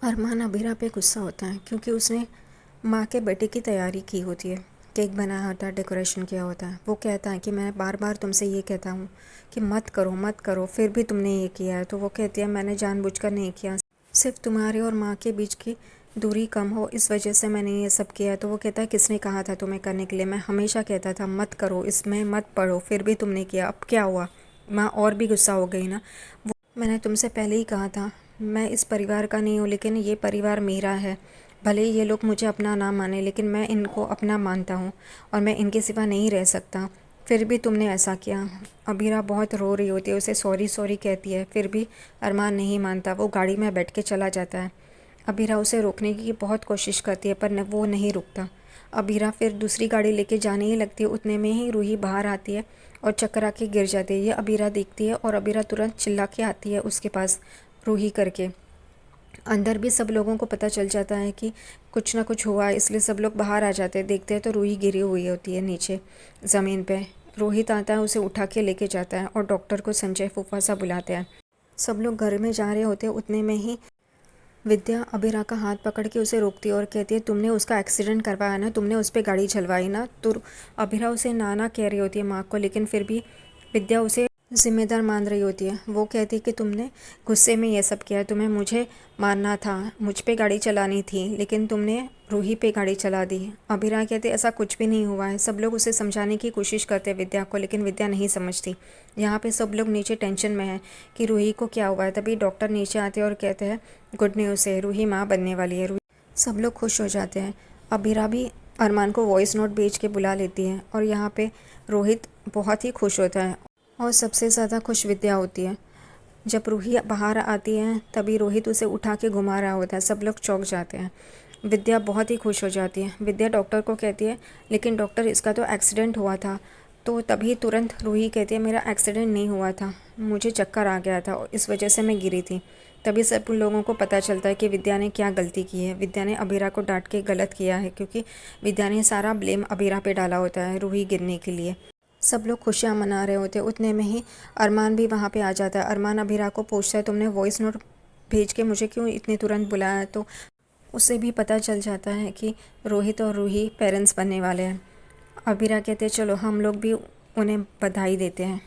अरमान अबीरा पे गुस्सा होता है क्योंकि उसने माँ के बर्थडे की तैयारी की होती है। केक बनाया होता है, डेकोरेशन किया होता है। वो कहता है कि मैं बार बार तुमसे ये कहता हूँ कि मत करो मत करो, फिर भी तुमने ये किया है। तो वो कहती है मैंने जानबूझकर नहीं किया, सिर्फ तुम्हारे और माँ के बीच की दूरी कम हो इस वजह से मैंने ये सब किया है। तो वो कहता है किसने कहा था तुम्हें करने के लिए? मैं हमेशा कहता था मत करो, इसमें मत पढ़ो, फिर भी तुमने किया, अब क्या हुआ? माँ और भी गुस्सा हो गई ना। मैंने तुमसे पहले ही कहा था मैं इस परिवार का नहीं हूँ, लेकिन ये परिवार मेरा है। भले ही ये लोग मुझे अपना ना माने, लेकिन मैं इनको अपना मानता हूँ और मैं इनके सिवा नहीं रह सकता। फिर भी तुमने ऐसा किया। अबीरा बहुत रो रही होती है, उसे सॉरी सॉरी कहती है, फिर भी अरमान नहीं मानता। वो गाड़ी में बैठ के चला जाता है। अबीरा उसे रोकने की बहुत कोशिश करती है पर वो नहीं रुकता। अबीरा फिर दूसरी गाड़ी लेके जाने ही लगती है, उतने में ही रूही बाहर आती है और चक्कर आके गिर जाती है। ये अबीरा देखती है और अबीरा तुरंत चिल्ला के आती है उसके पास, रूही करके। अंदर भी सब लोगों को पता चल जाता है कि कुछ ना कुछ हुआ है, इसलिए सब लोग बाहर आ जाते हैं। देखते हैं तो रूही गिरी हुई होती है नीचे ज़मीन पे। रोहित आता है, उसे उठा के लेके जाता है और डॉक्टर को संजय फूफा सा बुलाते हैं। सब लोग घर में जा रहे होते हैं, उतने में ही विद्या अबीरा का हाथ पकड़ के उसे रोकती है और कहती है तुमने उसका एक्सीडेंट करवाया ना, तुमने उस पर गाड़ी चलवाई ना। तो अबीरा उसे नाना कह रही होती है माँ को, लेकिन फिर भी विद्या उसे जिम्मेदार मान रही होती है। वो कहती है कि तुमने गुस्से में ये सब किया है, तुम्हें मुझे मारना था, मुझ पे गाड़ी चलानी थी, लेकिन तुमने रूही पे गाड़ी चला दी। अबीरा कहते ऐसा कुछ भी नहीं हुआ है। सब लोग उसे समझाने की कोशिश करते हैं विद्या को, लेकिन विद्या नहीं समझती। यहाँ पे सब लोग नीचे टेंशन में हैं कि रूही को क्या हुआ है। तभी डॉक्टर नीचे आते हैं और कहते हैं गुड न्यूज़ है, रूही माँ बनने वाली है। रूही सब लोग खुश हो जाते हैं। अबीरा भी अरमान को वॉइस नोट भेज के बुला लेती है और यहाँ पे रोहित बहुत ही खुश होता है और सबसे ज़्यादा खुश विद्या होती है। जब रूही बाहर आती है तभी रोहित उसे उठा के घुमा रहा होता है। सब लोग चौंक जाते हैं। विद्या बहुत ही खुश हो जाती है। विद्या डॉक्टर को कहती है लेकिन डॉक्टर इसका तो एक्सीडेंट हुआ था। तो तभी तुरंत रूही कहती है मेरा एक्सीडेंट नहीं हुआ था, मुझे चक्कर आ गया था और इस वजह से मैं गिरी थी। तभी सब लोगों को पता चलता है कि विद्या ने क्या गलती की है। विद्या ने अबीरा को डांट के गलत किया है, क्योंकि विद्या ने सारा ब्लेम अबीरा पे डाला होता है रूही गिरने के लिए। सब लोग खुशियाँ मना रहे होते, उतने में ही अरमान भी वहाँ पे आ जाता है। अरमान अबीरा को पूछता है तुमने वॉइस नोट भेज के मुझे क्यों इतने तुरंत बुलाया? तो उसे भी पता चल जाता है कि रोहित और रूही पेरेंट्स बनने वाले हैं। अबीरा कहते हैं चलो हम लोग भी उन्हें बधाई देते हैं।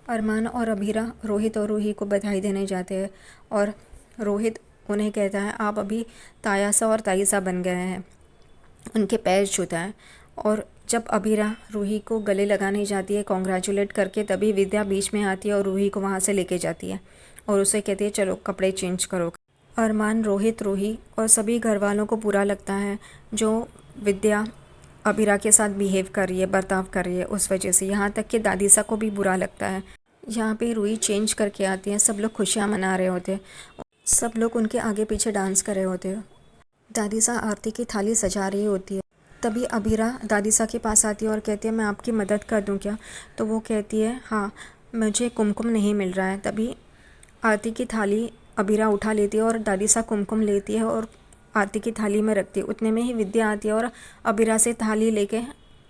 अरमान और अबीरा रोहित और रूही को बधाई देने जाते हैं और रोहित उन्हें कहता है आप अभी तायासा और ताईसा बन गए हैं। उनके पैर छूता है और जब अबीरा रूही को गले लगाने जाती है कॉन्ग्रेचुलेट करके, तभी विद्या बीच में आती है और रूही को वहाँ से लेके जाती है और उसे कहती है चलो कपड़े चेंज करो। अरमान, रोहित, रूही और सभी घर वालों को बुरा लगता है जो विद्या अबीरा के साथ बिहेव कर रही है, बर्ताव कर रही है, उस वजह से। यहाँ तक कि दादीसा को भी बुरा लगता है। यहाँ पे रूही चेंज करके आती है, सब लोग खुशियाँ मना रहे होते, सब लोग उनके आगे पीछे डांस कर रहे होते। दादीसा आरती की थाली सजा रही होती है। तभी अबीरा दादीसा के पास आती है और कहती है मैं आपकी मदद कर दूं क्या? तो वो कहती है हाँ, मुझे कुमकुम नहीं मिल रहा है। तभी आरती की थाली अबीरा उठा लेती है और दादीसा कुमकुम लेती है और आरती की थाली में रखती है। उतने में ही विद्या आती है और अबीरा से थाली लेके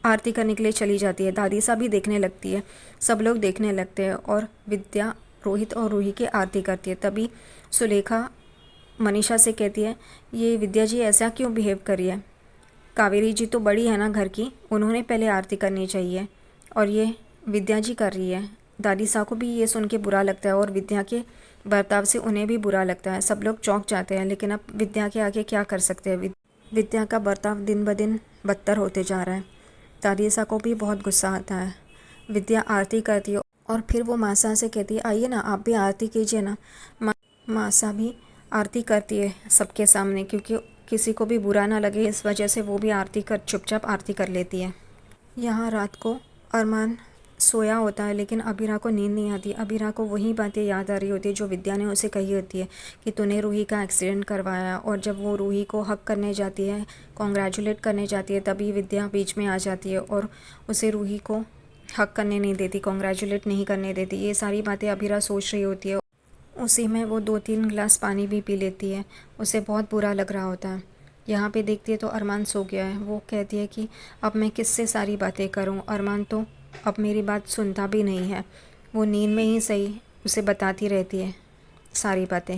आरती करने के लिए चली जाती है। दादीसा भी देखने लगती है, सब लोग देखने लगते हैं और विद्या रोहित और रूही की आरती करती है। तभी सुलेखा मनीषा से कहती है ये विद्या जी ऐसा क्यों बिहेव करी है? कावेरी जी तो बड़ी है ना घर की, उन्होंने पहले आरती करनी चाहिए और ये विद्या जी कर रही है। दादी सा को भी ये सुन के बुरा लगता है और विद्या के बर्ताव से उन्हें भी बुरा लगता है। सब लोग चौंक जाते हैं, लेकिन अब विद्या के आगे क्या कर सकते हैं। विद्या का बर्ताव दिन ब दिन बदतर होते जा रहा है। दादी सा को भी बहुत गुस्सा आता है। विद्या आरती करती है और फिर वो मासा से कहती है आइए ना आप भी आरती कीजिए ना। मासा भी आरती करती है सबके सामने, क्योंकि किसी को भी बुरा ना लगे, इस वजह से वो भी आरती कर चुपचाप आरती कर लेती है। यहाँ रात को अरमान सोया होता है, लेकिन अबीरा को नींद नहीं आती। अबीरा को वही बातें याद आ रही होती है जो विद्या ने उसे कही होती है कि तूने रूही का एक्सीडेंट करवाया। और जब वो रूही को हक करने जाती है, कॉन्ग्रेचुलेट करने जाती है, तभी विद्या बीच में आ जाती है और उसे रूही को हक करने नहीं देती, कॉन्ग्रेचुलेट नहीं करने देती। ये सारी बातें अबीरा सोच रही होती है। उसी में वो 2-3 गिलास पानी भी पी लेती है, उसे बहुत बुरा लग रहा होता है। यहाँ पे देखती है तो अरमान सो गया है। वो कहती है कि अब मैं किससे सारी बातें करूँ? अरमान तो अब मेरी बात सुनता भी नहीं है। वो नींद में ही सही उसे बताती रहती है सारी बातें।